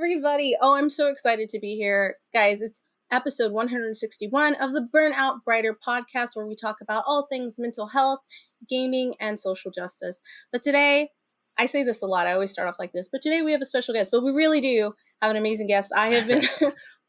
everybody. Oh, I'm so excited to be here. Guys, it's episode 161 of the Burnout Brighter podcast, where we talk about all things mental health, gaming, and social justice. But today, I say this a lot. I always start off like this, but today we have a special guest, but we really do have an amazing guest. I have been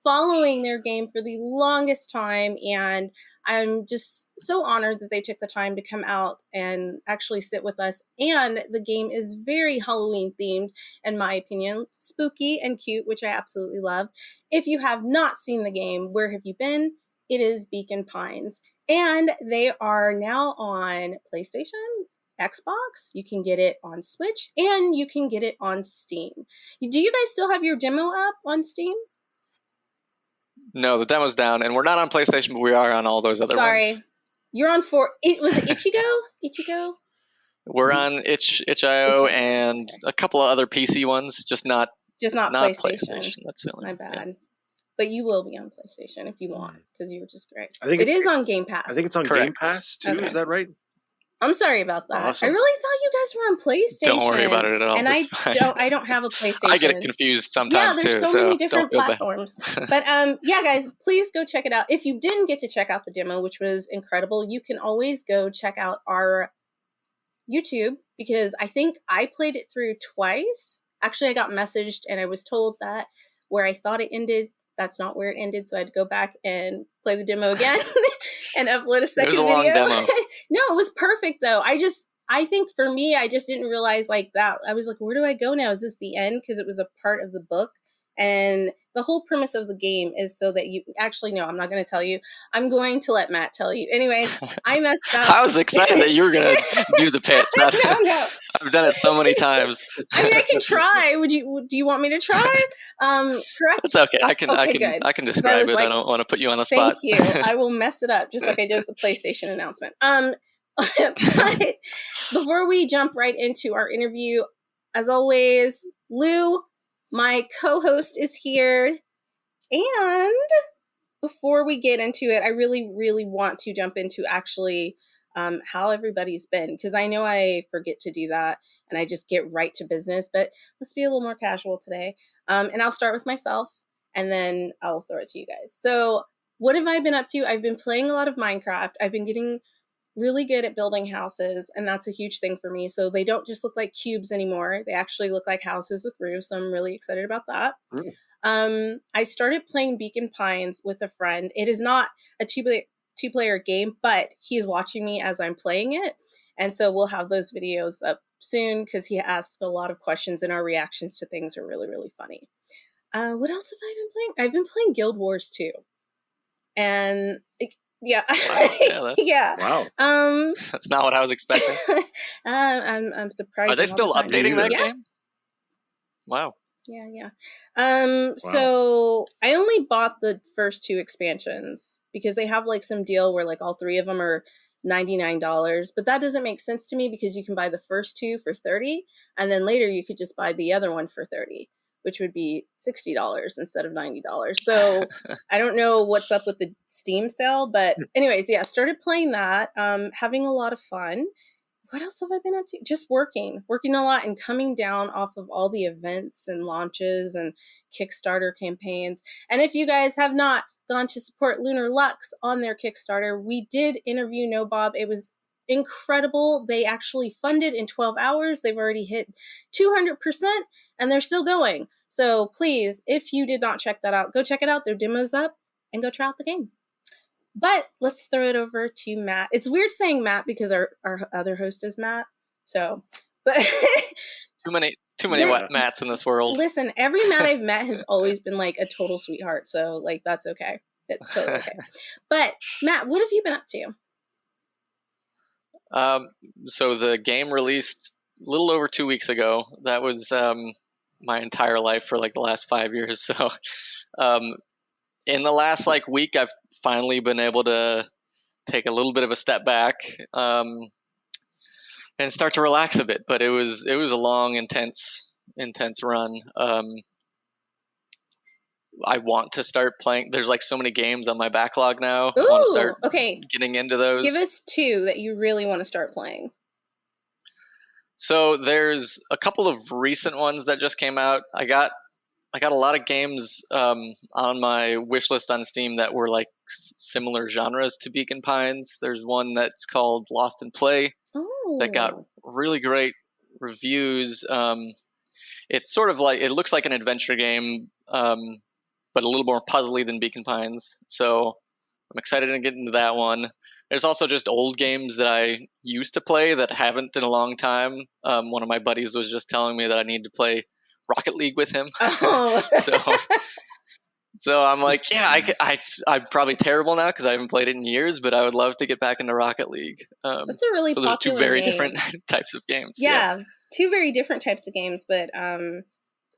following their game for the longest time, and I'm just so honored that they took the time to come out and actually sit with us. And the game is very Halloween themed, in my opinion, spooky and cute, which I absolutely love. If you have not seen the game, where have you been? It is Beacon Pines, and they are now on PlayStation, Xbox. You can get it on Switch, and you can get it on Steam. Do you guys still have your demo up on Steam? No, the demo's down, and we're not on PlayStation, but we are on all those other ones. Sorry. You're on was it Ichigo? Ichigo? We're on itch.io and a couple of other PC ones, just not PlayStation. That's silly. My bad. Yeah. But you will be on PlayStation if you want, because you were just great. It is on Game Pass. I think it's on Correct. Game Pass too. Okay. Is that right? I'm sorry about that. Awesome. I really thought you guys were on PlayStation. Don't worry about it at all. And I don't have a PlayStation. I get it confused sometimes too. Yeah, there's so many different platforms. But yeah, guys, please go check it out. If you didn't get to check out the demo, which was incredible, you can always go check out our YouTube, because I think I played it through twice. Actually, I got messaged and I was told that where I thought it ended, that's not where it ended. So I had to go back and play the demo again and upload a second video. It was a long demo. No, it was perfect though. I think for me, I just didn't realize like that. I was like, where do I go now? Is this the end? Because it was a part of the book. And the whole premise of the game is so that you actually, no, I'm not going to tell you. I'm going to let Matt tell you. Anyway, I messed up. I was excited that you were going to do the pitch. No. I've done it so many times. I mean, I can try. Do you want me to try? Correct. It's okay. I can describe it. Like, I don't want to put you on the spot. Thank you. I will mess it up just like I did with the PlayStation announcement. But before we jump right into our interview, as always, Lou, my co-host, is here. And before we get into it, I really, really want to jump into actually how everybody's been, because I know I forget to do that and I just get right to business, but let's be a little more casual today. And I'll start with myself and then I'll throw it to you guys. So what have I been up to? I've been playing a lot of Minecraft. I've been getting really good at building houses, and that's a huge thing for me. So they don't just look like cubes anymore. They actually look like houses with roofs. So I'm really excited about that. I started playing Beacon Pines with a friend. It is not a two-player game, but he's watching me as I'm playing it. And so we'll have those videos up soon, because he asked a lot of questions and our reactions to things are really, really funny. What else have I been playing? I've been playing Guild Wars 2. And yeah. Wow. Yeah. Wow. That's not what I was expecting. I'm surprised. Are they still updating that game? Wow. Yeah. So I only bought the first 2 expansions because they have like some deal where like all 3 of them are $99, but that doesn't make sense to me, because you can buy the first 2 for $30, and then later you could just buy the other one for $30. Which would be $60 instead of $90. So I don't know what's up with the Steam sale, but anyways, yeah, started playing that, having a lot of fun. What else have I been up to? Just working a lot and coming down off of all the events and launches and Kickstarter campaigns. And if you guys have not gone to support Lunar Lux on their Kickstarter, we did interview No Bob. It was incredible. They actually funded in 12 hours. They've already hit 200% and they're still going. So please, if you did not check that out, go check it out. Their demo's up, and go try out the game. But let's throw it over to Matt. It's weird saying Matt because our other host is Matt. So, but too many Matts in this world. Listen, every Matt I've met has always been like a total sweetheart. So like, that's okay. That's totally okay. But Matt, what have you been up to? So the game released a little over 2 weeks ago. That was my entire life for like the last 5 years. So in the last like week, I've finally been able to take a little bit of a step back and start to relax a bit. But it was a long, intense run. I want to start playing. There's like so many games on my backlog now. Ooh, I want to start getting into those. Give us 2 that you really want to start playing. So there's a couple of recent ones that just came out. I got I got a lot of games on my wish list on Steam that were like similar genres to Beacon Pines. There's one that's called Lost in Play that got really great reviews. It's sort of like, it looks like an adventure game, but a little more puzzly than Beacon Pines. So I'm excited to get into that one. There's also just old games that I used to play that haven't in a long time. One of my buddies was just telling me that I need to play Rocket League with him. Oh. So I'm like, yeah, I'm probably terrible now because I haven't played it in years, but I would love to get back into Rocket League. That's a really popular So there's two very game. different types of games. Yeah, two very different types of games, but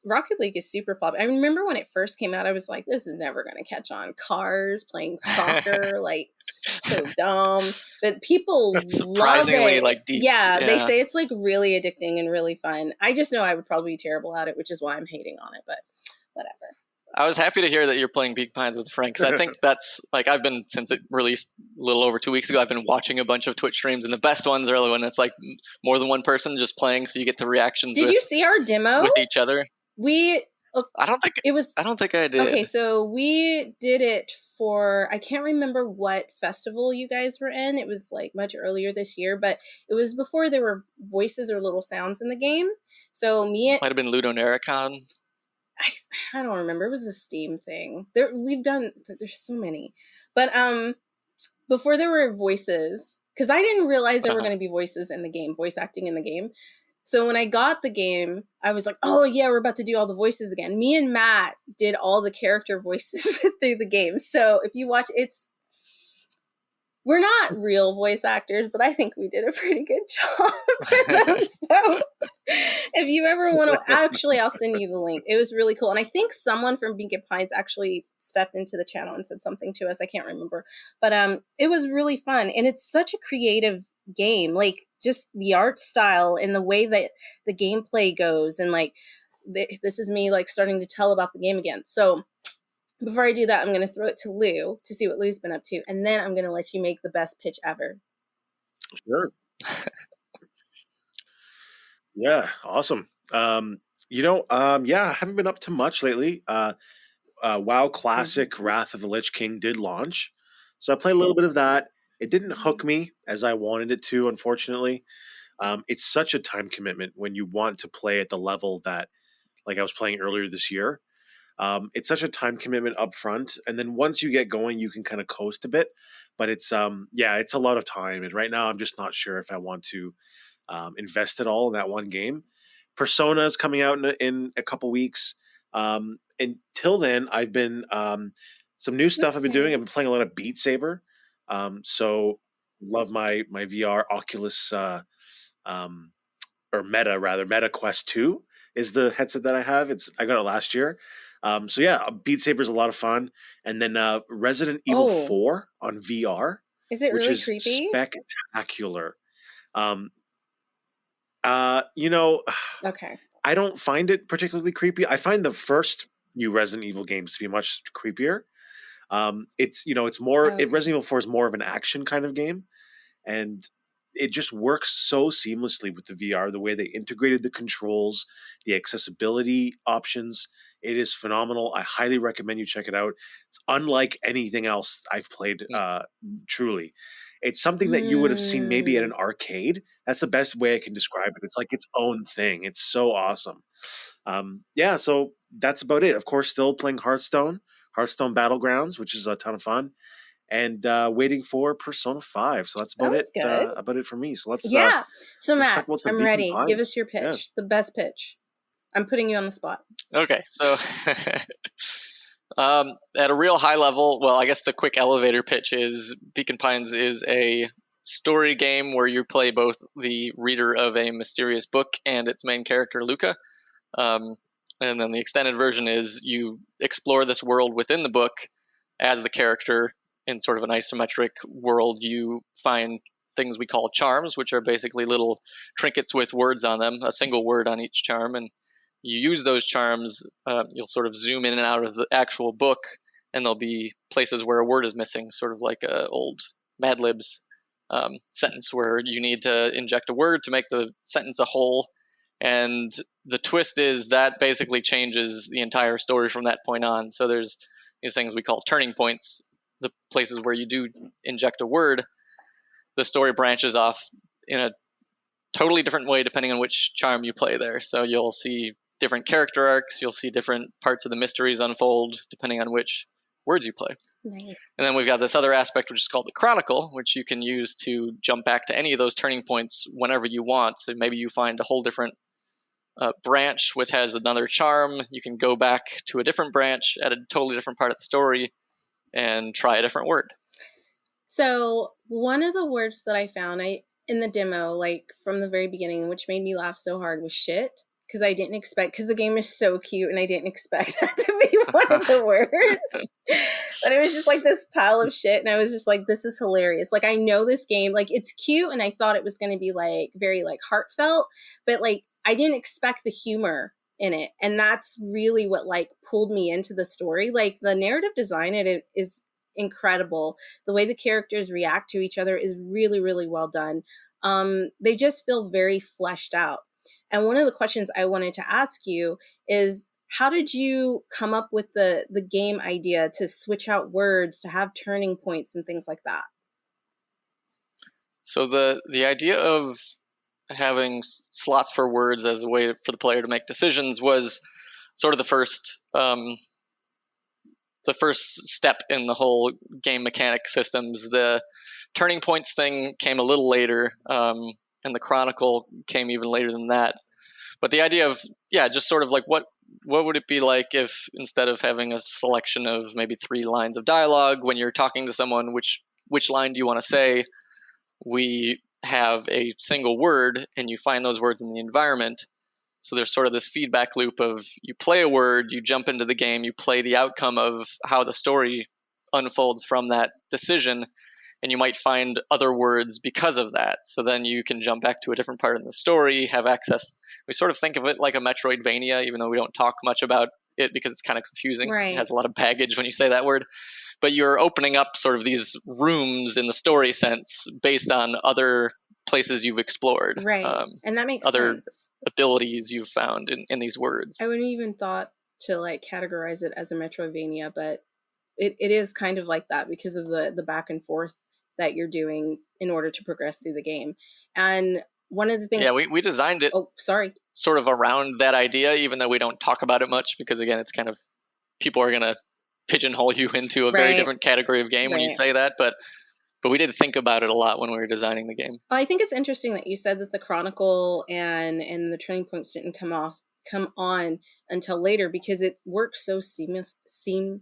Rocket League is super popular. I remember when it first came out, I was like, this is never going to catch on. Cars playing soccer, like, so dumb. But people surprisingly love it. like deep. Yeah, they say it's like really addicting and really fun. I just know I would probably be terrible at it, which is why I'm hating on it, but whatever. I was happy to hear that you're playing Beacon Pines with a friend, because I think that's, like, I've been, since it released a little over 2 weeks ago, I've been watching a bunch of Twitch streams, and the best ones are when it's like more than one person just playing, so you get the reactions. Did you see our demo? With each other? I don't think I did. Okay, so we did it for, I can't remember what festival you guys were in. It was like much earlier this year, but it was before there were voices or little sounds in the game. So might have been Ludonaricon. I don't remember. It was a Steam thing. There's so many. But before there were voices, because I didn't realize there were going to be voices in the game, voice acting in the game. So when I got the game, I was like, oh yeah, we're about to do all the voices again. Me and Matt did all the character voices through the game. So if you watch, we're not real voice actors, but I think we did a pretty good job with them. So if you ever want to, actually, I'll send you the link. It was really cool. And I think someone from Beacon Pines actually stepped into the channel and said something to us. I can't remember. But it was really fun. And it's such a creative game. Like, just the art style and the way that the gameplay goes. And like, this is me like starting to tell about the game again. So before I do that, I'm going to throw it to Lou to see what Lou's been up to. And then I'm going to let you make the best pitch ever. Sure. Yeah, awesome. I haven't been up to much lately. WoW Classic Wrath of the Lich King did launch. So I played a little bit of that. It didn't hook me as I wanted it to, unfortunately. It's such a time commitment when you want to play at the level that, like I was playing earlier this year. It's such a time commitment up front. And then once you get going, you can kind of coast a bit. But it's it's a lot of time. And right now I'm just not sure if I want to invest it all in that one game. Persona is coming out in a couple weeks. Until then, I've been some new stuff I've been doing. I've been playing a lot of Beat Saber. So love my VR Oculus Meta Quest 2 is the headset that I have. I got it last year. Beat Saber is a lot of fun. And then Resident Evil 4 on VR. Is it really creepy? Spectacular. Okay. I don't find it particularly creepy. I find the first few Resident Evil games to be much creepier. It's more. Resident Evil 4 is more of an action kind of game, and it just works so seamlessly with the VR. The way they integrated the controls, the accessibility options, it is phenomenal. I highly recommend you check it out. It's unlike anything else I've played. Truly, it's something that you would have seen maybe at an arcade. That's the best way I can describe it. It's like its own thing. It's so awesome. So that's about it. Of course, still playing Hearthstone Battlegrounds, which is a ton of fun, and waiting for Persona 5. So that's about it. About it for me. So let's So Matt, I'm ready. Give us your pitch. The best pitch. I'm putting you on the spot. Okay, so at a real high level, well, I guess the quick elevator pitch is Beacon Pines is a story game where you play both the reader of a mysterious book and its main character, Luca. And then the extended version is you explore this world within the book as the character in sort of an isometric world. You find things we call charms, which are basically little trinkets with words on them, a single word on each charm. And you use those charms, you'll sort of zoom in and out of the actual book, and there'll be places where a word is missing, sort of like a old Mad Libs sentence where you need to inject a word to make the sentence a whole. And the twist is that basically changes the entire story from that point on. So there's these things we call turning points, the places where you do inject a word. The story branches off in a totally different way depending on which charm you play there. So you'll see different character arcs, you'll see different parts of the mysteries unfold depending on which words you play. Nice. And then we've got this other aspect, which is called the Chronicle, which you can use to jump back to any of those turning points whenever you want. So maybe you find a whole different branch which has another charm. You can go back to a different branch at a totally different part of the story and try a different word. So one of the words that I found in the demo, like from the very beginning, which made me laugh so hard, was shit. Because I didn't expect, because the game is so cute and I didn't expect that to be one of the words. But it was just like this pile of shit. And I was just like, this is hilarious. Like, I know this game, like, it's cute. And I thought it was going to be like very like heartfelt. But like, I didn't expect the humor in it. And that's really what like pulled me into the story. Like, the narrative design in it is incredible. The way the characters react to each other is really, really well done. They just feel very fleshed out. And one of the questions I wanted to ask you is, how did you come up with the game idea to switch out words, to have turning points and things like that? So the idea of having slots for words as a way for the player to make decisions was sort of the first step in the whole game mechanic systems. The turning points thing came a little later, and the Chronicle came even later than that. But the idea of, just sort of like what would it be like if instead of having a selection of maybe 3 lines of dialogue, when you're talking to someone, which line do you want to say? We have a single word, and you find those words in the environment. So there's sort of this feedback loop of you play a word, you jump into the game, you play the outcome of how the story unfolds from that decision, and you might find other words because of that. So then you can jump back to a different part in the story, have access. We sort of think of it like a Metroidvania, even though we don't talk much about it because it's kind of confusing. Right. It has a lot of baggage when you say that word. But you're opening up sort of these rooms in the story sense based on other places you've explored. Right. And that makes other sense. abilities you've found in these words. I wouldn't even thought to like categorize it as a Metroidvania, but it is kind of like that because of the back and forth that you're doing in order to progress through the game. And one of the things... Yeah, we designed it sort of around that idea, even though we don't talk about it much, because again, it's kind of, people are going to pigeonhole you into a very different category of game when you say that, but we did think about it a lot when we were designing the game. I think it's interesting that you said that the Chronicle and the turning points didn't come on until later, because it works so seamlessly.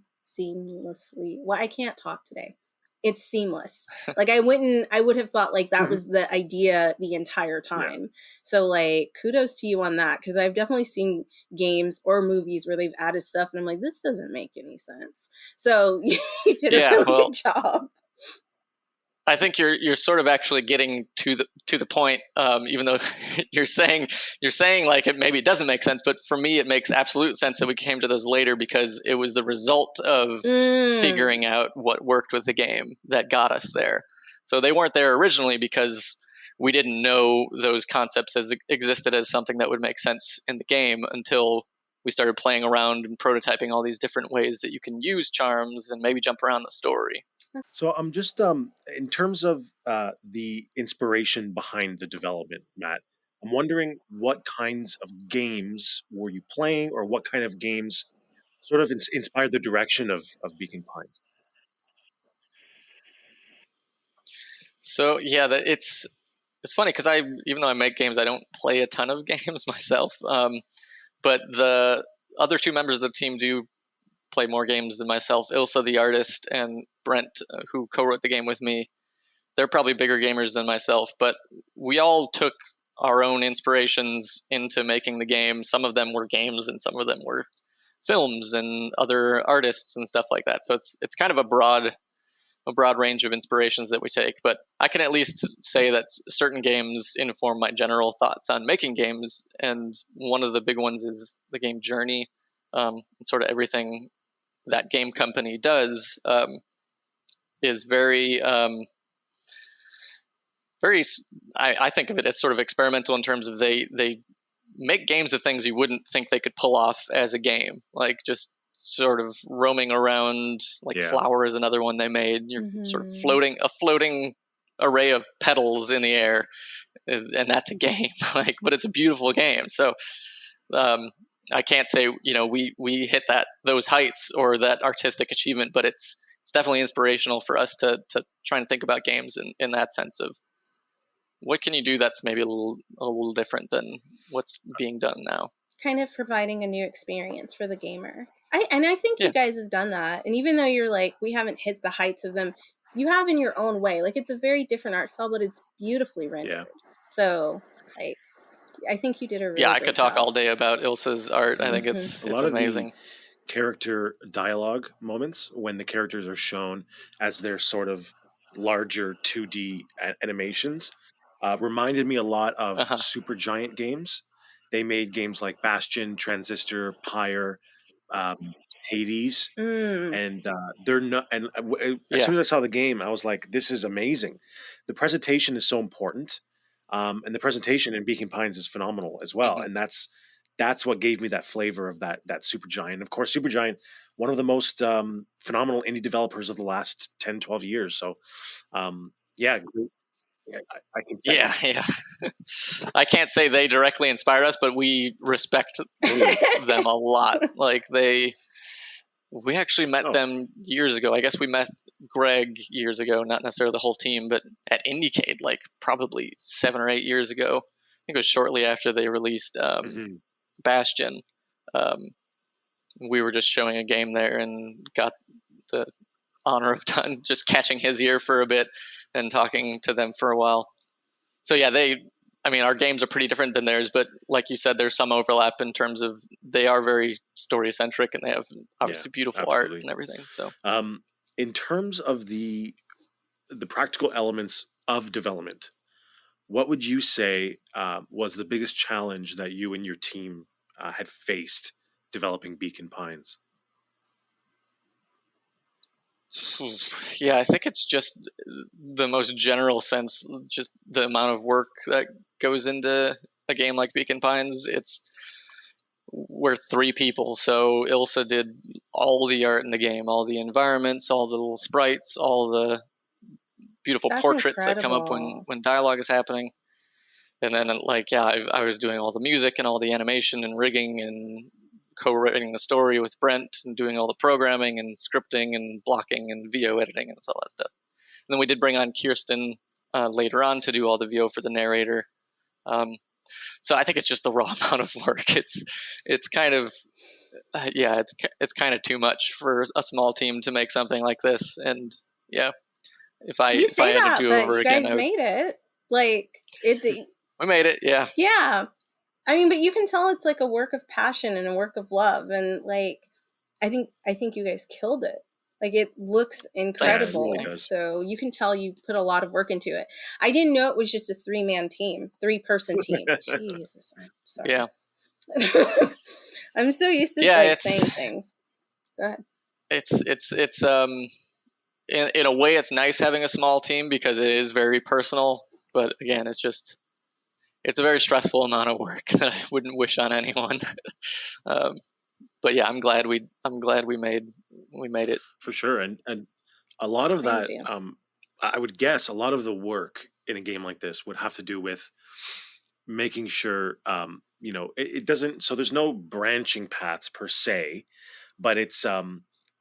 Well, I can't talk today. It's seamless. Like, I would have thought like that was the idea the entire time. Yeah. So like, kudos to you on that, because I've definitely seen games or movies where they've added stuff and I'm like, this doesn't make any sense. So you did a really good job. I think you're sort of actually getting to the point, even though you're saying like maybe it doesn't make sense, but for me it makes absolute sense that we came to those later, because it was the result of figuring out what worked with the game that got us there. So they weren't there originally because we didn't know those concepts existed as something that would make sense in the game until we started playing around and prototyping all these different ways that you can use charms and maybe jump around the story. So I'm just in terms of the inspiration behind the development, Matt, I'm wondering what kinds of games were you playing, or what kind of games sort of inspired the direction of Beacon Pines? So yeah, it's funny because even though I make games, I don't play a ton of games myself. But the other 2 members of the team do play more games than myself. Ilsa, the artist, and Brent, who co-wrote the game with me, they're probably bigger gamers than myself, but we all took our own inspirations into making the game. Some of them were games and some of them were films and other artists and stuff like that. So it's kind of a broad range of inspirations that we take, but I can at least say that certain games inform my general thoughts on making games. And one of the big ones is the game Journey. Sort of everything that game company does is very, I think of it as sort of experimental in terms of they make games of things you wouldn't think they could pull off as a game, like just sort of roaming around, like Flower is another one they made. You're sort of floating array of petals in the air, and that's a game. Like, but it's a beautiful game. So I can't say we hit those heights or that artistic achievement, but it's definitely inspirational for us to try and think about games in that sense of what can you do that's maybe a little different than what's being done now. Kind of providing a new experience for the gamer. I think you guys have done that. And even though you're like, we haven't hit the heights of them, you have in your own way. Like, it's a very different art style, but it's beautifully rendered. Yeah. So, like, I think you did a really I could talk all day about Ilsa's art. I think it's amazing. Of the character dialogue moments when the characters are shown as their sort of larger 2D animations reminded me a lot of Supergiant games. They made games like Bastion, Transistor, Pyre, Hades, and they're not. And as soon as I saw the game, I was like, "This is amazing." The presentation is so important, and the presentation in Beacon Pines is phenomenal as well. And that's what gave me that flavor of that Supergiant. Of course, Supergiant, one of the most phenomenal indie developers of the last 10, 12 years. So, yeah. I can I can't say they directly inspired us, but we respect them a lot. Like we actually met them years ago. I guess we met Greg years ago, not necessarily the whole team, but at Indiecade, like probably 7 or 8 years ago. I think it was shortly after they released Bastion. We were just showing a game there and got the honor of just catching his ear for a bit and talking to them for a while. So yeah, our games are pretty different than theirs, but like you said, there's some overlap in terms of they are very story centric and they have obviously beautiful art and everything. So in terms of the practical elements of development, what would you say was the biggest challenge that you and your team had faced developing Beacon Pines? Yeah, I think it's just the most general sense, just the amount of work that goes into a game like Beacon Pines. We're 3 people, so Ilsa did all the art in the game, all the environments, all the little sprites, all the beautiful portraits that come up when dialogue is happening. And then I was doing all the music and all the animation and rigging and co-writing the story with Brent and doing all the programming and scripting and blocking and VO editing and all that stuff. And then we did bring on Kirsten later on to do all the VO for the narrator. So I think it's just the raw amount of work. It's kind of it's kind of too much for a small team to make something like this. And if I had to do over again, you guys made it. Like we made it. Yeah. Yeah. I mean, but you can tell it's like a work of passion and a work of love. And like, I think you guys killed it. Like, it looks incredible. Thanks. So you can tell you put a lot of work into it. I didn't know it was just a 3-man team, 3-person team. Jesus, I'm sorry. Yeah. I'm so used to saying things. Go ahead. It's in a way it's nice having a small team because it is very personal. But again, it's a very stressful amount of work that I wouldn't wish on anyone. But yeah, I'm glad we made it for sure. And a lot of that, I would guess a lot of the work in a game like this would have to do with making sure, it doesn't. So there's no branching paths per se, but it's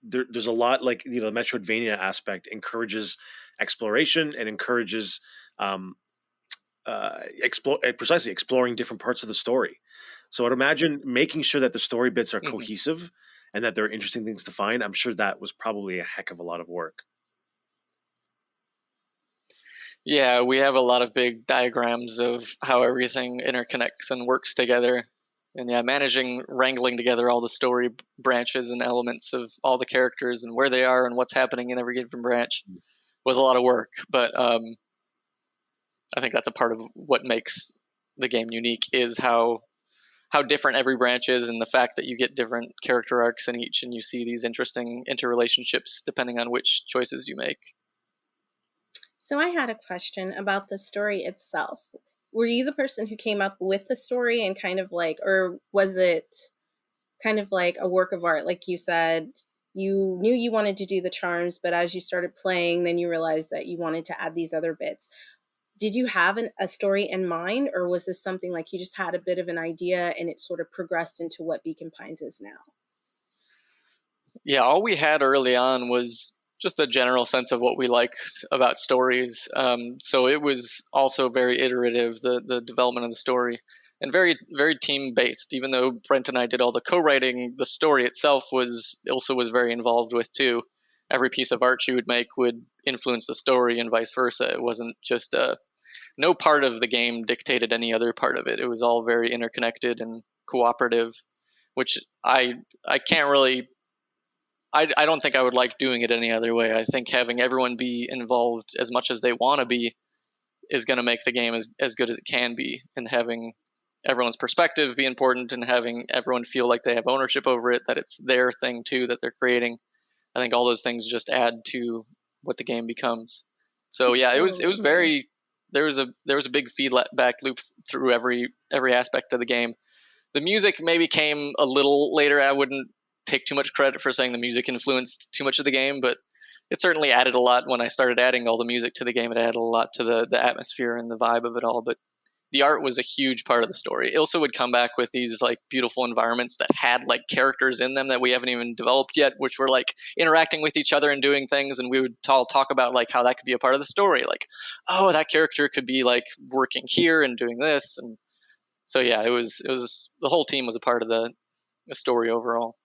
there's a lot, like, the Metroidvania aspect encourages exploration and encourages exploring different parts of the story. So I'd imagine making sure that the story bits are cohesive and that there are interesting things to find. I'm sure that was probably a heck of a lot of work. Yeah, we have a lot of big diagrams of how everything interconnects and works together. And wrangling together all the story branches and elements of all the characters and where they are and what's happening in every given branch was a lot of work. But I think that's a part of what makes the game unique is how different every branch is, and the fact that you get different character arcs in each, and you see these interesting interrelationships depending on which choices you make. So I had a question about the story itself. were you the person who came up with the story and kind of like, or was it kind of like a work of art? Like you said, you knew you wanted to do the charms, but as you started playing, then you realized that you wanted to add these other bits. Did you have a story in mind, or was this something like you just had a bit of an idea and it sort of progressed into what Beacon Pines is now? Yeah, all we had early on was just a general sense of what we liked about stories. So it was also very iterative, the development of the story, and very team based. Even though Brent and I did all the co-writing, the story itself was Ilsa was very involved with too. Every piece of art she would make would influence the story, and vice versa. It wasn't just no part of the game dictated any other part of it. It was all very interconnected and cooperative, which I can't really I don't think I would like doing it any other way. I think having everyone be involved as much as they want to be is going to make the game as good as it can be. And having everyone's perspective be important and having everyone feel like they have ownership over it, that it's their thing too that they're creating. I think all those things just add to what the game becomes. So yeah, it was very there was a big feedback loop through every aspect of the game. The music maybe came a little later. I wouldn't take too much credit for saying the music influenced too much of the game, but it certainly added a lot. When I started adding all the music to the game, it added a lot to the atmosphere and the vibe of it all. But the art was a huge part of the story. Ilsa would come back with these like beautiful environments that had like characters in them that we haven't even developed yet, which were like interacting with each other and doing things. And we would talk about like how that could be a part of the story. Like, oh, that character could be like working here and doing this. And so yeah, it was the whole team was a part of the story overall.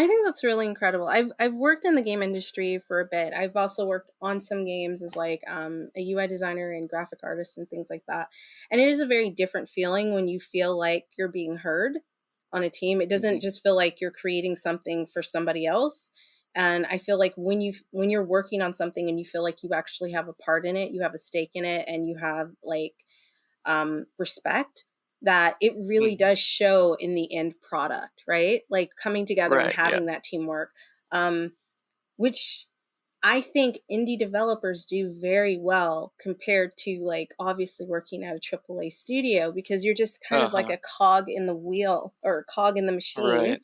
I think that's really incredible. I've worked in the game industry for a bit. I've also worked on some games as like a UI designer and graphic artist and things like that. And it is a very different feeling when you feel like you're being heard on a team. It doesn't just feel like you're creating something for somebody else. And I feel like when you're working on something and you feel like you actually have a part in it, you have a stake in it, and you have like respect, that it really does show in the end product, right? Like coming together and having that teamwork, which I think indie developers do very well compared to like obviously working at a AAA studio, because you're just kind of like a cog in the wheel or a cog in the machine. Right.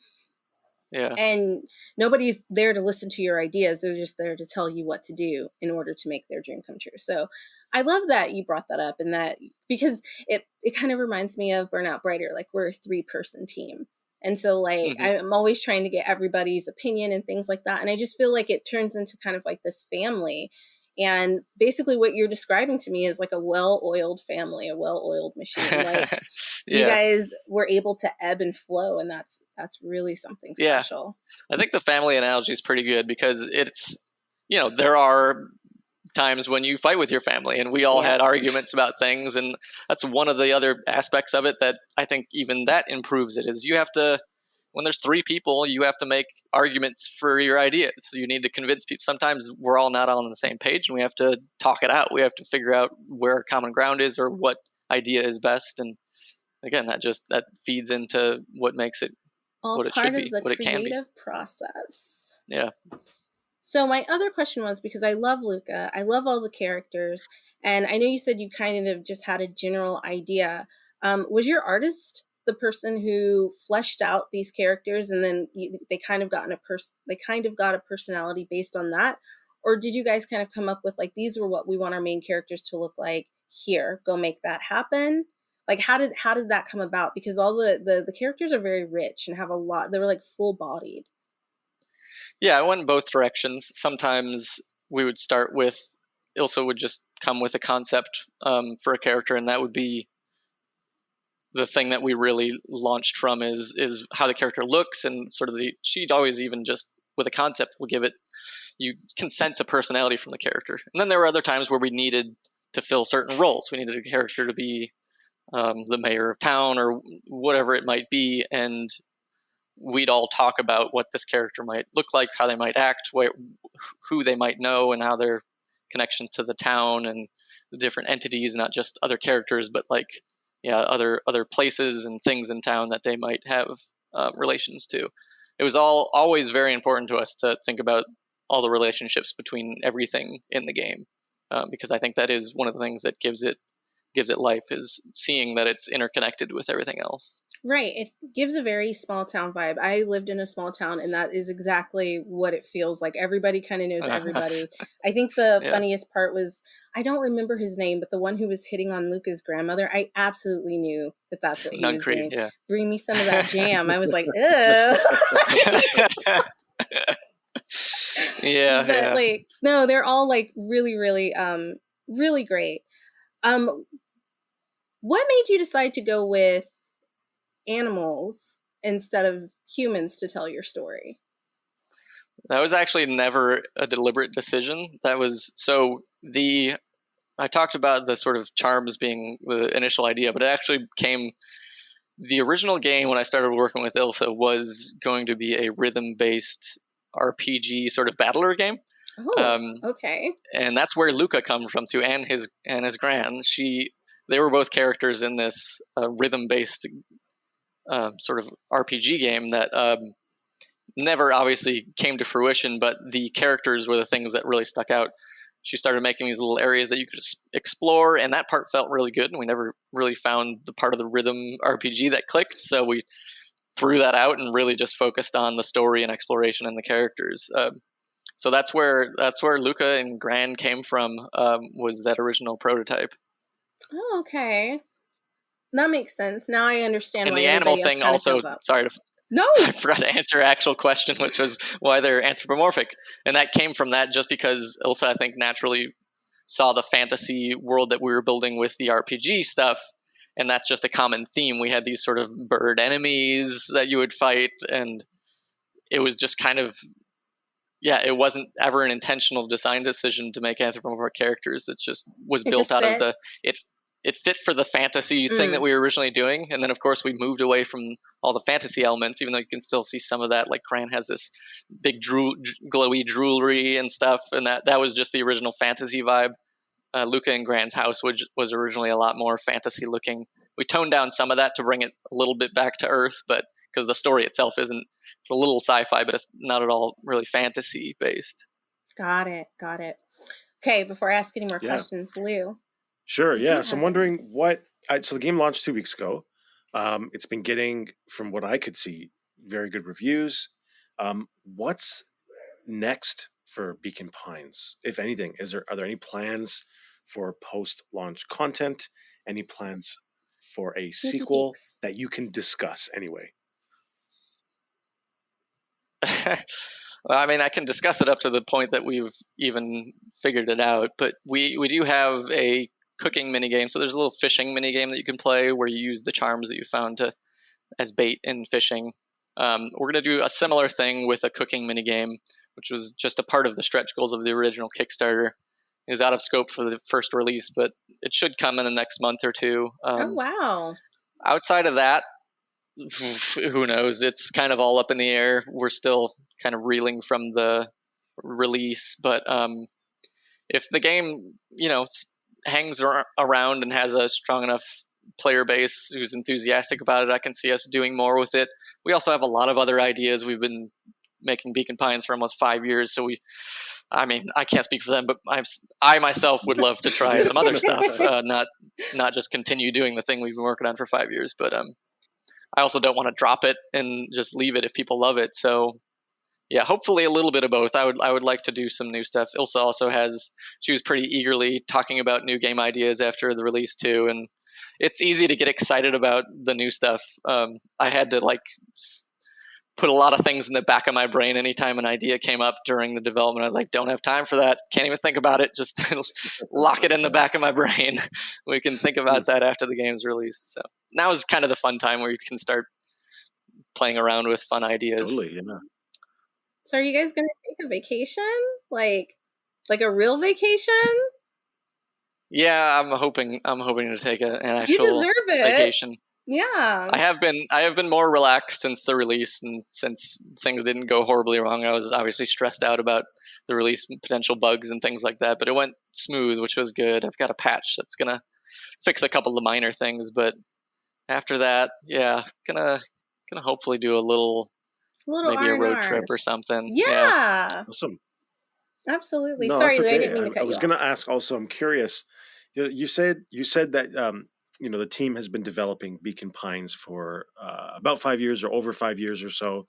Yeah. And nobody's there to listen to your ideas. They're just there to tell you what to do in order to make their dream come true. So I love that you brought that up, and that because it kind of reminds me of Burnout Brighter. Like we're a 3-person team. And so like I'm always trying to get everybody's opinion and things like that. And I just feel like it turns into kind of like this family. And basically what you're describing to me is like a well-oiled family, a well-oiled machine. Like you guys were able to ebb and flow, and that's really something special. I think the family analogy is pretty good, because it's, there are times when you fight with your family, and we all had arguments about things, and that's one of the other aspects of it that I think even that improves it, is you have to, when there's 3 people, you have to make arguments for your ideas. So you need to convince people. Sometimes we're all not on the same page, and we have to talk it out. We have to figure out where common ground is or what idea is best. And again, that feeds into what makes it all what it part should of be, the what it can be. creative process. Yeah. So my other question was, because I love Luca, I love all the characters, and I know you said you kind of just had a general idea. Was your artist the person who fleshed out these characters, and then they kind of got a personality based on that, or did you guys kind of come up with like, these were what we want our main characters to look like? Here, go make that happen. Like how did that come about? Because all the characters are very rich and have a lot. They were like full bodied. Yeah, I went in both directions. Sometimes we would start with, Ilsa would just come with a concept for a character, and that would be the thing that we really launched from, is how the character looks, and sort of she'd always, even just with a concept, will give it, you can sense a personality from the character. And then there were other times where we needed to fill certain roles. We needed a character to be the mayor of town or whatever it might be, and we'd all talk about what this character might look like, how they might act, who they might know, and how their connections to the town and the different entities, not just other characters, but like other places and things in town that they might have relations to. It was always very important to us to think about all the relationships between everything in the game, because I think that is one of the things that gives it gives it life is seeing that it's interconnected with everything else. Right. It gives a very small town vibe. I lived in a small town, and that is exactly what it feels like. Everybody kind of knows everybody. I think the funniest part was, I don't remember his name, but the one who was hitting on Luca's grandmother, I absolutely knew that that's what he was doing. Yeah. Bring me some of that jam. I was like, ew. But like, no, they're all like really, really, really great. What made you decide to go with animals instead of humans to tell your story? That was actually never a deliberate decision. That was I talked about the sort of charms being the initial idea, but it actually came. The original game when I started working with Ilsa was going to be a rhythm-based RPG sort of battler game. Oh, okay. And that's where Luca comes from too, and his gran. They were both characters in this rhythm-based sort of RPG game that never obviously came to fruition, but the characters were the things that really stuck out. She started making these little areas that you could explore, and that part felt really good, and we never really found the part of the rhythm RPG that clicked, so we threw that out and really just focused on the story and exploration and the characters. So that's where Luca and Gran came from, was that original prototype. Oh, okay. That makes sense. Now I understand And why the animal everybody thing else kind of also, sorry, no, I forgot to answer your actual question, which was why they're anthropomorphic. And that came from that just because Ilsa, I think, naturally saw the fantasy world that we were building with the RPG stuff. And that's just a common theme. We had these sort of bird enemies that you would fight. And it was just kind of, it wasn't ever an intentional design decision to make anthropomorphic characters. It just was built out of it fit for the fantasy thing that we were originally doing. And then, of course, we moved away from all the fantasy elements, even though you can still see some of that. Like Gran has this big glowy jewelry and stuff. And that was just the original fantasy vibe. Luca and Gran's house was originally a lot more fantasy looking. We toned down some of that to bring it a little bit back to earth, but because the story itself it's a little sci-fi, but it's not at all really fantasy based. Got it. Okay, before I ask any more questions, Lou. Sure, yeah. So I'm wondering so the game launched 2 weeks ago. It's been getting, from what I could see, very good reviews. What's next for Beacon Pines, if anything? Are there any plans for post-launch content? Any plans for a sequel that you can discuss anyway? Well, I mean, I can discuss it up to the point that we've even figured it out, but we do have a cooking minigame. So there's a little fishing minigame that you can play where you use the charms that you found as bait in fishing. We're going to do a similar thing with a cooking minigame, which was just a part of the stretch goals of the original Kickstarter. It is out of scope for the first release, but it should come in the next month or two. Oh, wow. Outside of that, who knows? It's kind of all up in the air. We're still kind of reeling from the release, but if the game, hangs around and has a strong enough player base who's enthusiastic about it, I can see us doing more with it. We also have a lot of other ideas. We've been making Beacon Pines for almost 5 years, so I can't speak for them, but I myself would love to try some other stuff, not just continue doing the thing we've been working on for 5 years. But I also don't want to drop it and just leave it if people love it. So yeah, hopefully a little bit of both. I would like to do some new stuff. Ilsa also she was pretty eagerly talking about new game ideas after the release too, and it's easy to get excited about the new stuff. I had to put a lot of things in the back of my brain anytime an idea came up during the development. I was like, don't have time for that. Can't even think about it. Just lock it in the back of my brain. We can think about that after the game's released. So now is kind of the fun time where you can start playing around with fun ideas. Totally, yeah. So are you guys going to take a vacation? Like a real vacation? Yeah, I'm hoping to take an actual vacation. Yeah. I have been more relaxed since the release, and since things didn't go horribly wrong. I was obviously stressed out about the release, potential bugs and things like that, but it went smooth, which was good. I've got a patch that's gonna fix a couple of minor things, but after that, gonna hopefully do maybe R&R. a road trip or something. Yeah. Awesome. Absolutely. No, Sorry, that's okay. I didn't mean to cut you off. I was going to ask also, I'm curious, You said that the team has been developing Beacon Pines for about 5 years or over 5 years or so.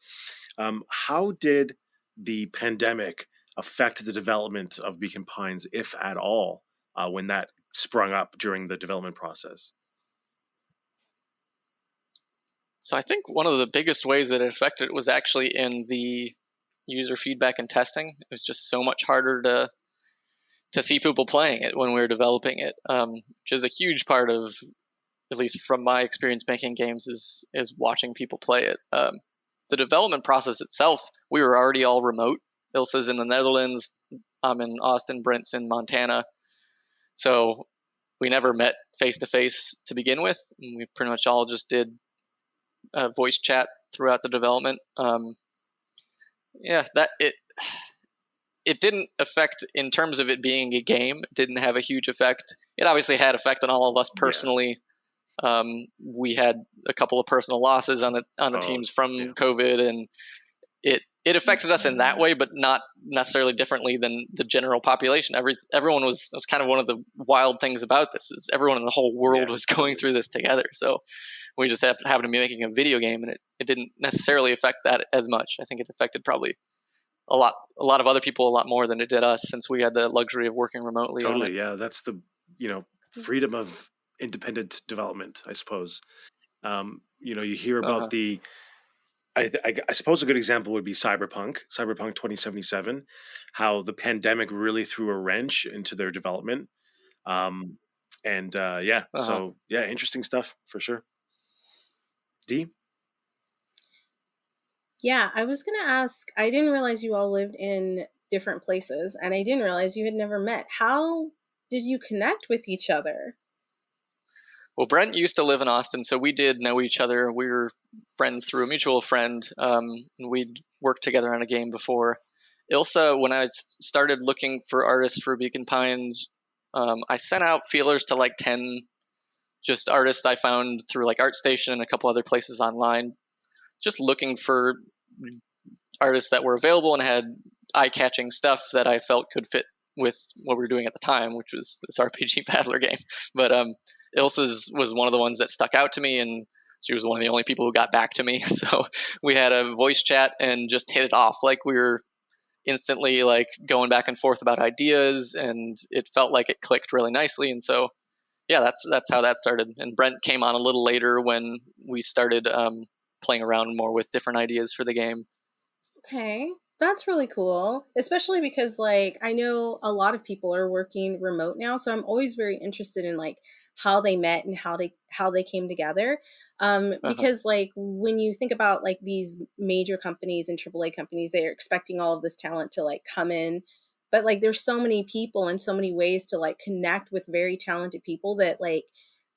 How did the pandemic affect the development of Beacon Pines, if at all, when that sprung up during the development process? So I think one of the biggest ways that it affected it was actually in the user feedback and testing. It was just so much harder to see people playing it when we were developing it, which is a huge part of, at least from my experience making games, is watching people play it. The development process itself, we were already all remote. Ilsa's in the Netherlands, I'm in Austin, Brent's in Montana. So we never met face to face to begin with. We pretty much all just did voice chat throughout the development. That it didn't affect, in terms of it being a game, it didn't have a huge effect. It obviously had effect on all of us personally. Yeah. We had a couple of personal losses on the teams from COVID, and it affected us in that way, but not necessarily differently than the general population. Everyone was kind of one of the wild things about this, is everyone in the whole world was going through this together. So we just happened to be making a video game, and it didn't necessarily affect that as much. I think it affected probably a lot of other people a lot more than it did us, since we had the luxury of working remotely. Totally, yeah. That's the freedom of independent development, I suppose. You hear about the. I suppose a good example would be Cyberpunk 2077, how the pandemic really threw a wrench into their development. So interesting stuff for sure. Dee? Yeah, I was going to ask, I didn't realize you all lived in different places, and I didn't realize you had never met. How did you connect with each other? Well, Brent used to live in Austin, so we did know each other. We were friends through a mutual friend, and we'd worked together on a game before. Ilsa, when I started looking for artists for Beacon Pines, I sent out feelers to like 10 just artists I found through like ArtStation and a couple other places online, just looking for artists that were available and had eye-catching stuff that I felt could fit with what we were doing at the time, which was this RPG battler game. But Ilsa's was one of the ones that stuck out to me, and she was one of the only people who got back to me. So we had a voice chat and just hit it off. Like, we were instantly like going back and forth about ideas, and it felt like it clicked really nicely. And so yeah, that's how that started. And Brent came on a little later when we started playing around more with different ideas for the game. Okay, that's really cool, especially because like I know a lot of people are working remote now, so I'm always very interested in like how they met and how they came together. Because like when you think about like these major companies and AAA companies, they're expecting all of this talent to like come in, but like there's so many people and so many ways to like connect with very talented people that like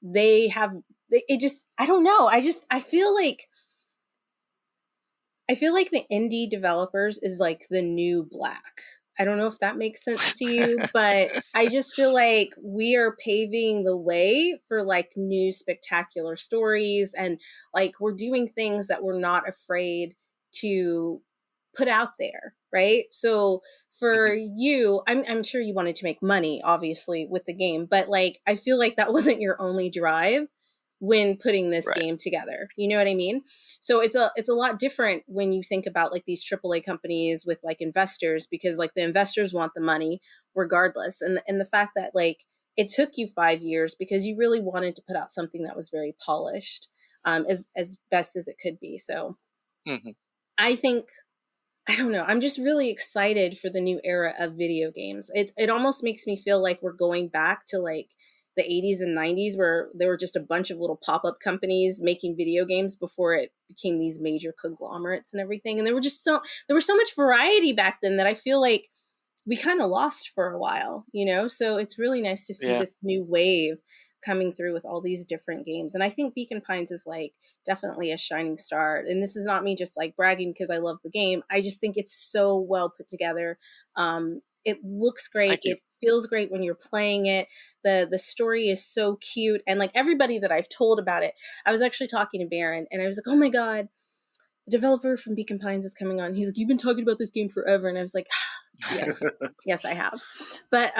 it just, I don't know, I feel like the indie developers is like the new black. I don't know if that makes sense to you, but I just feel like we are paving the way for like new spectacular stories, and like we're doing things that we're not afraid to put out there, right? So for you, I'm sure you wanted to make money, obviously, with the game, but like I feel like that wasn't your only drive when putting this game together. You know what I mean? So it's a lot different when you think about like these AAA companies with like investors, because like the investors want the money regardless. And the fact that like it took you 5 years because you really wanted to put out something that was very polished, as best as it could be. So I think, I don't know, I'm just really excited for the new era of video games. It almost makes me feel like we're going back to like the 80s and 90s, where there were just a bunch of little pop-up companies making video games before it became these major conglomerates and everything. And there was so much variety back then that I feel like we kind of lost for a while, you know? So it's really nice to see this new wave coming through with all these different games. And I think Beacon Pines is like definitely a shining star. And this is not me just like bragging because I love the game. I just think it's so well put together. It looks great. It feels great when you're playing it. The story is so cute. And like everybody that I've told about it, I was actually talking to Baron and I was like, oh my God, the developer from Beacon Pines is coming on. He's like, you've been talking about this game forever. And I was like, yes, yes, I have. But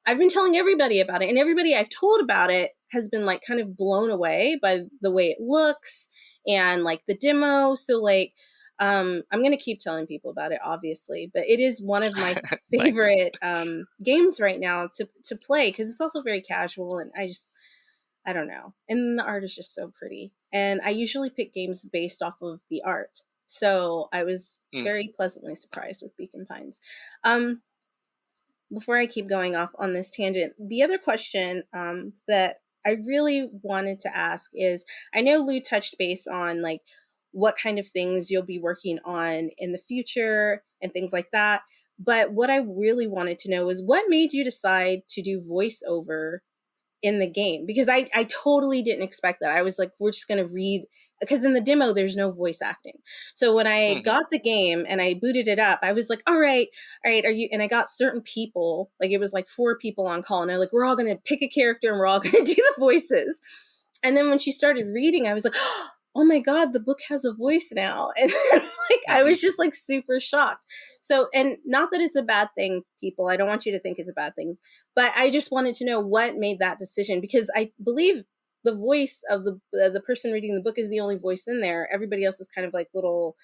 I've been telling everybody about it, and everybody I've told about it has been like kind of blown away by the way it looks and like the demo. So like, I'm going to keep telling people about it, obviously, but it is one of my favorite games right now to play, because it's also very casual, and I don't know. And the art is just so pretty. And I usually pick games based off of the art. So I was very pleasantly surprised with Beacon Pines. Before I keep going off on this tangent, the other question that I really wanted to ask is, I know Lou touched base on like what kind of things you'll be working on in the future and things like that. But what I really wanted to know is, what made you decide to do voiceover in the game? Because I totally didn't expect that. I was like, we're just going to read, because in the demo, there's no voice acting. So when I got the game and I booted it up, I was like, all right, are you, and I got certain people, like it was like 4 people on call, and they're like, we're all going to pick a character and we're all going to do the voices. And then when she started reading, I was like, oh my God, the book has a voice now. And then, like, I was just like super shocked. So, and not that it's a bad thing, people, I don't want you to think it's a bad thing, but I just wanted to know what made that decision, because I believe the voice of the person reading the book is the only voice in there. Everybody else is kind of like little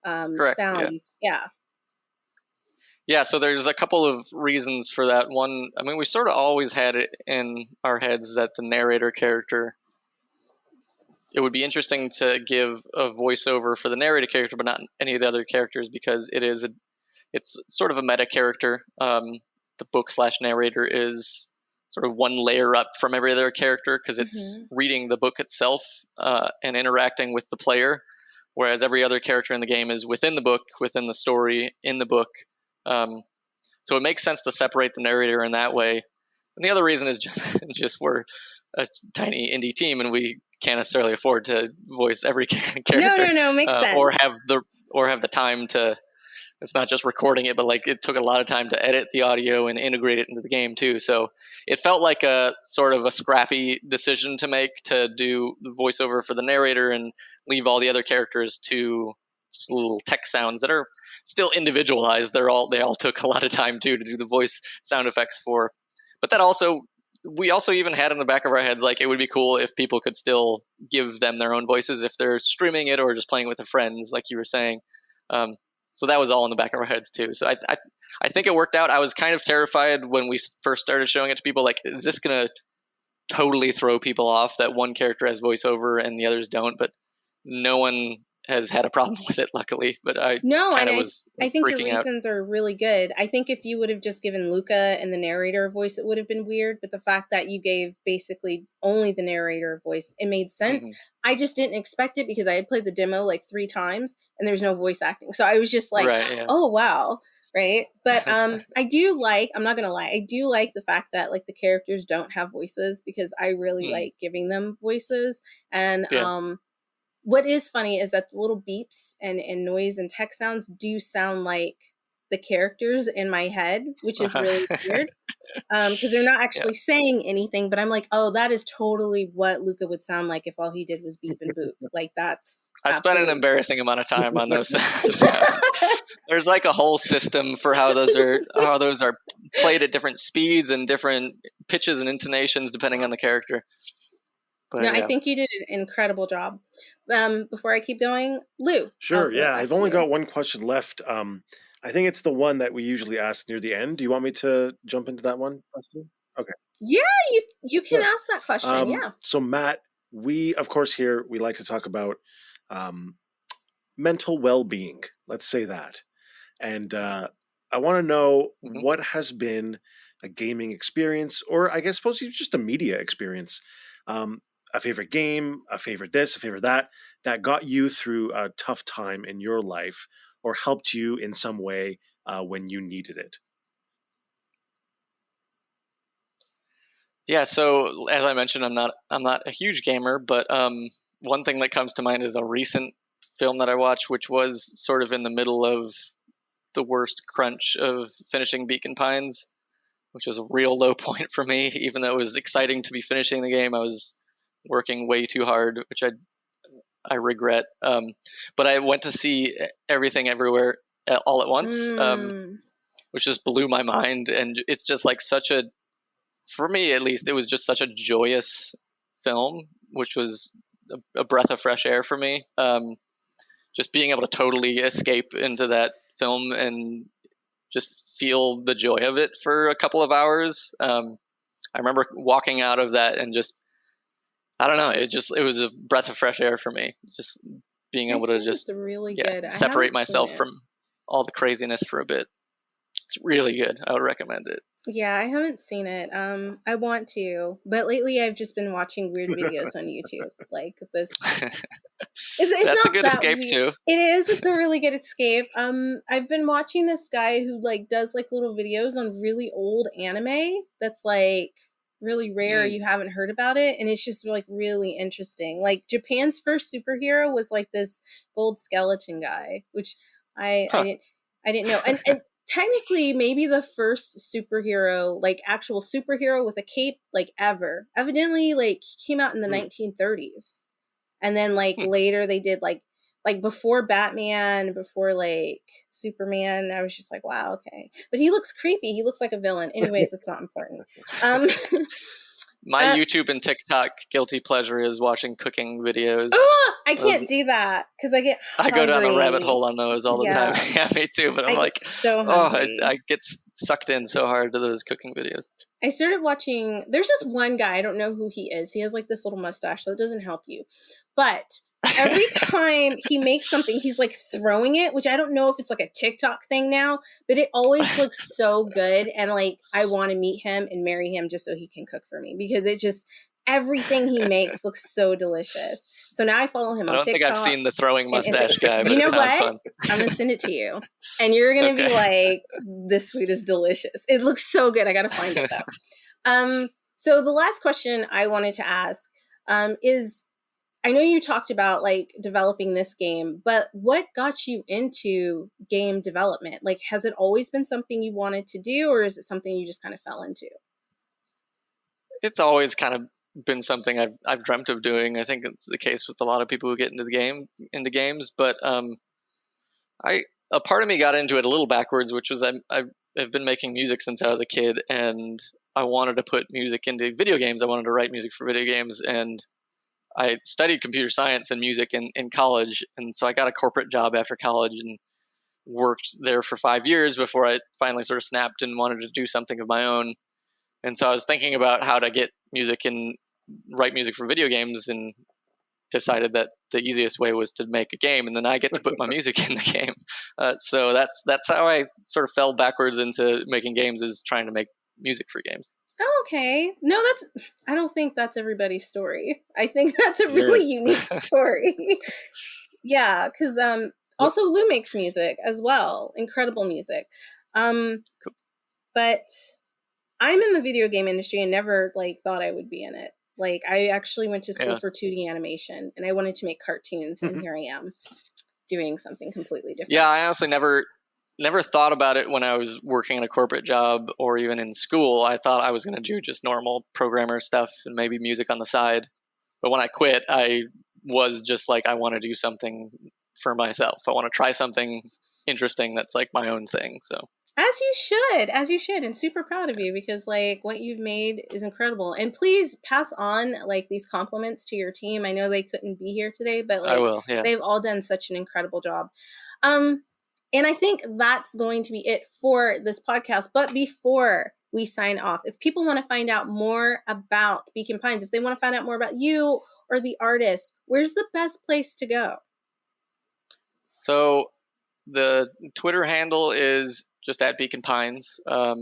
sounds. Yeah, so there's a couple of reasons for that. One, I mean, we sort of always had it in our heads that the narrator character, it would be interesting to give a voiceover for the narrator character, but not any of the other characters, because it's sort of a meta character. The book/narrator is sort of one layer up from every other character, because it's reading the book itself and interacting with the player, whereas every other character in the game is within the book, within the story, in the book. So it makes sense to separate the narrator in that way. And the other reason is just we're a tiny indie team, and we can't necessarily afford to voice every character. No, makes sense. Or have the time to. It's not just recording it, but like it took a lot of time to edit the audio and integrate it into the game too. So it felt like a sort of a scrappy decision to make, to do the voiceover for the narrator and leave all the other characters to just little text sounds that are still individualized. They all took a lot of time too to do the voice sound effects for. But that also, we also even had in the back of our heads, like, it would be cool if people could still give them their own voices if they're streaming it or just playing with their friends, like you were saying. So that was all in the back of our heads too. So I think it worked out. I was kind of terrified when we first started showing it to people, like, is this going to totally throw people off that one character has voiceover and the others don't? But no one has had a problem with it, luckily. But I think your freaking out. reasons are really good. I think if you would have just given Luca and the narrator a voice, it would have been weird. But the fact that you gave basically only the narrator a voice, it made sense. I just didn't expect it, because I had played the demo like 3 times and there's no voice acting. So I was just like, oh, wow. Right. But I do like, I'm not going to lie, I do like the fact that like the characters don't have voices, because I really like giving them voices. And what is funny is that the little beeps and noise and text sounds do sound like the characters in my head, which is really weird, because they're not actually saying anything, but I'm like, oh, that is totally what Luca would sound like if all he did was beep and boop. Like, that's I spent an embarrassing amount of time on those sounds. There's like a whole system for how those are played at different speeds and different pitches and intonations depending on the character. But, I think you did an incredible job. Before I keep going, Lou. Sure, yeah. I've only got one question left. I think it's the one that we usually ask near the end. Do you want me to jump into that one? Okay. Yeah, you can ask that question, So, Matt, we, of course, here, we like to talk about mental well-being. Let's say that. And I want to know what has been a gaming experience, or I guess suppose it's just a media experience, a favorite game, a favorite this, a favorite that got you through a tough time in your life or helped you in some way when you needed it. Yeah, so as I mentioned, I'm not a huge gamer, but one thing that comes to mind is a recent film that I watched, which was sort of in the middle of the worst crunch of finishing Beacon Pines, which was a real low point for me. Even though it was exciting to be finishing the game, I was working way too hard, which I regret. But I went to see Everything Everywhere All at Once, which just blew my mind. And it's just like such a for me at least, it was just such a joyous film, which was a breath of fresh air for me. Just being able to totally escape into that film and just feel the joy of it for a couple of hours. I remember walking out of that and just, I don't know, it was a breath of fresh air for me. Just being able to just really good. separate myself from all the craziness for a bit. It's really good. I would recommend it. Yeah, I haven't seen it. I want to, but lately I've just been watching weird videos on YouTube, like this. It's That's not a good that escape weird. too. It is. It's a really good escape. I've been watching this guy who like does like little videos on really old anime that's like really rare. You haven't heard about it, and it's just like really interesting. Like Japan's first superhero was like this gold skeleton guy, which I didn't know, and technically maybe the first superhero, like actual superhero with a cape, like ever. Evidently, like came out in the 1930s. And then like later they did like before Batman, before like Superman. I was just like, wow, okay. But he looks creepy. He looks like a villain. Anyways, it's not important. My YouTube and TikTok guilty pleasure is watching cooking videos. Oh, I can't do that because I get hungry. I go down the rabbit hole on those all the time. Yeah, me too. But I'm like, so hungry. I get sucked in so hard to those cooking videos. I started watching, there's this one guy, I don't know who he is. He has like this little mustache, so it doesn't help you. But every time he makes something, he's like throwing it, which I don't know if it's like a TikTok thing now, but it always looks so good. And like, I want to meet him and marry him just so he can cook for me, because it just, everything he makes looks so delicious. So now I follow him on TikTok. I don't think I've seen the throwing mustache guy, but you know it sounds what? fun. I'm going to send it to you. And you're going to be like, this food is delicious. It looks so good. I got to find it though. So the last question I wanted to ask is, I know you talked about like developing this game, but what got you into game development? Like, has it always been something you wanted to do, or is it something you just kind of fell into? It's always kind of been something I've dreamt of doing. I think it's the case with a lot of people who get into games, but a part of me got into it a little backwards, which was I've been making music since I was a kid, and I wanted to put music into video games. I wanted to write music for video games, and I studied computer science and music in college, and so I got a corporate job after college and worked there for 5 years before I finally sort of snapped and wanted to do something of my own. And so I was thinking about how to get music and write music for video games, and decided that the easiest way was to make a game, and then I get to put my music in the game. So that's how I sort of fell backwards into making games, is trying to make music for games. Oh, okay. No, I don't think that's everybody's story. I think that's a really unique story. Yeah, because also Lou makes music as well. Incredible music. Cool. But I'm in the video game industry and never like thought I would be in it. Like, I actually went to school for 2D animation, and I wanted to make cartoons, and here I am doing something completely different. Yeah, I honestly never thought about it when I was working in a corporate job or even in school. I thought I was going to do just normal programmer stuff and maybe music on the side. But when I quit, I was just like, I want to do something for myself. I want to try something interesting that's like my own thing. So as you should, and super proud of you, because like what you've made is incredible. And please pass on like these compliments to your team. I know they couldn't be here today, but like, I will. Yeah. They've all done such an incredible job. And I think that's going to be it for this podcast. But before we sign off, if people want to find out more about Beacon Pines, if they want to find out more about you or the artist, where's the best place to go? So the Twitter handle is just at Beacon Pines. I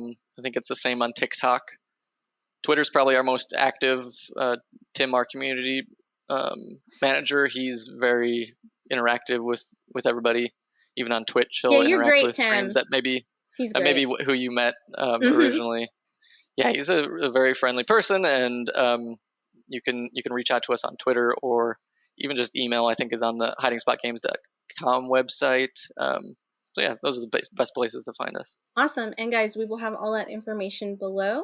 think it's the same on TikTok. Twitter's probably our most active. Tim, our community manager, he's very interactive with everybody. Even on Twitch, he'll interact with streams. That maybe who you met originally. Yeah, he's a very friendly person, and you can reach out to us on Twitter, or even just email. I think is on the hidingspotgames.com website. So yeah, those are the best places to find us. Awesome. And guys, we will have all that information below.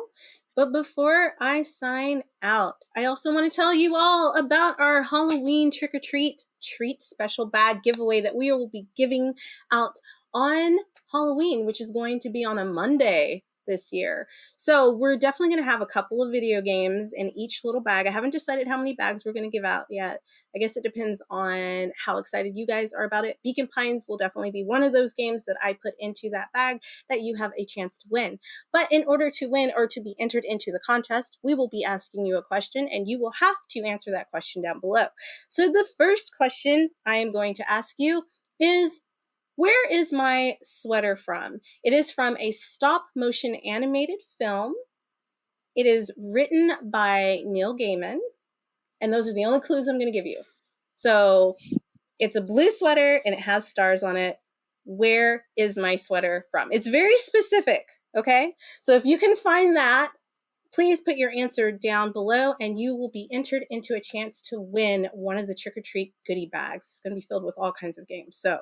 But before I sign out, I also want to tell you all about our Halloween trick-or-treat treat special bag giveaway that we will be giving out on Halloween, which is going to be on a Monday. this year. So we're definitely going to have a couple of video games in each little bag. I haven't decided how many bags we're going to give out yet. I guess it depends on how excited you guys are about it. Beacon Pines will definitely be one of those games that I put into that bag that you have a chance to win. But in order to win or to be entered into the contest, we will be asking you a question and you will have to answer that question down below. So the first question I am going to ask you is, where is my sweater from? It is from a stop motion animated film. It is written by Neil Gaiman. And those are the only clues I'm going to give you. So it's a blue sweater and it has stars on it. Where is my sweater from? It's very specific, okay? So if you can find that, please put your answer down below and you will be entered into a chance to win one of the Trick or Treat goodie bags. It's going to be filled with all kinds of games. So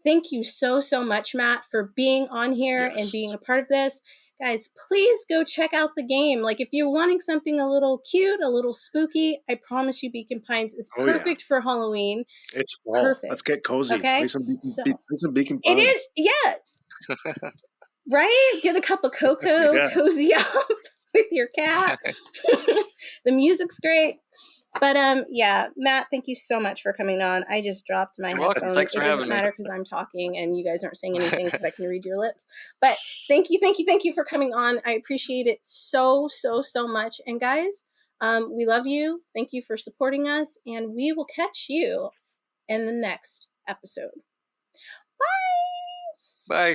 thank you so much, Matt, for being on here and being a part of this. Guys, please go check out the game. Like, if you're wanting something a little cute, a little spooky, I promise you Beacon Pines is perfect for Halloween. It's fall. Perfect. Let's get cozy. Okay? Play some Beacon Pines. It is, yeah. Right? Get a cup of cocoa, cozy up with your cat. The music's great. But yeah, Matt, thank you so much for coming on. I just dropped my headphones. Thanks for having me. It doesn't matter because I'm talking and you guys aren't saying anything because I can read your lips. But thank you for coming on. I appreciate it so much. And guys, we love you. Thank you for supporting us, and we will catch you in the next episode. Bye. Bye.